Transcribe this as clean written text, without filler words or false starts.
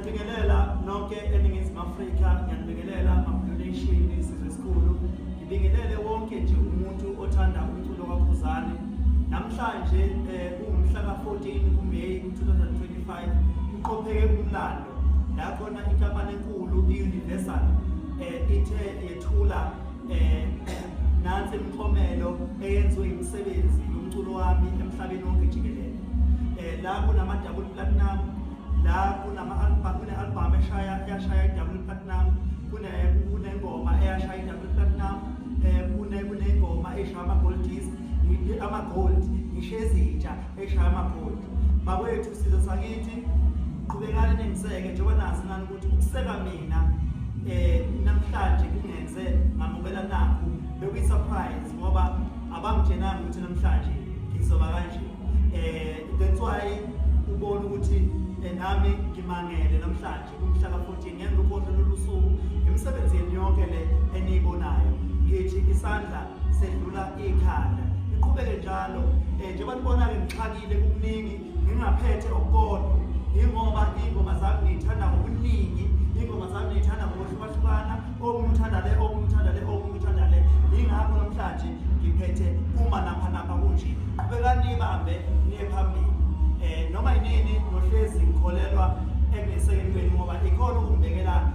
Ngiyabingelela nonke eNingizimu Afrika, ngiyabingelela ama-donation isizwe esikhulu. Ngibingelele wonke nje umuntu othanda umculo kaKhuzani. Namhlanje kungumhla ka-14 kuMeyi 2025 uqopheke umlando la khona inkampani enkulu i-Universal ithe yethula nansi imiklomelo eyenziwe imisebenzi yomculo wami emhlabeni wonke jikelele. La kunama-double platinum, la kune-album yashaya i-double platinum, kunengoma eyashaya i-double platinum, kunengoma eshaya ama-gold disc, ama-gold, ngisho ezintsha eshaya ama-gold. Bakwethu sizwe sakithi, qhubekani nengiseke njengoba nazi nani ukuthi ukuseka mina namhlanje kungenze ngamukela nakho bekuyi-surprise ngoba abangitshenanga ukuthi namhlanje ngizoba kanje. That's why ubona ukuthi nami ngimangele namhlanje kumhla ka-14 ngenza ukhohlwe lolu suku emsebenzini yonke le eniyibonayo. Ngithi isandla sedlula ikhanda, iqhubeke njalo. Njengoba nibona-ke ngixakile kukuningi, ngingaphethe okukodwa, yingoba iy'ngoma zami ngiy'thanda ngobuningi, iy'ngoma zami ngiy'thanda ngokuhlukahlukana, okunye uthanda le, okunye uthanda le, okunye uthanda le. Yingakho namhlanje ngiphethe umanaphanapha kunje. Qhubekani niyibambe niye phambili. Noma yinini nohlezi ngikholelwa ekunesekeni kwenu ngoba ikhona ukungibekela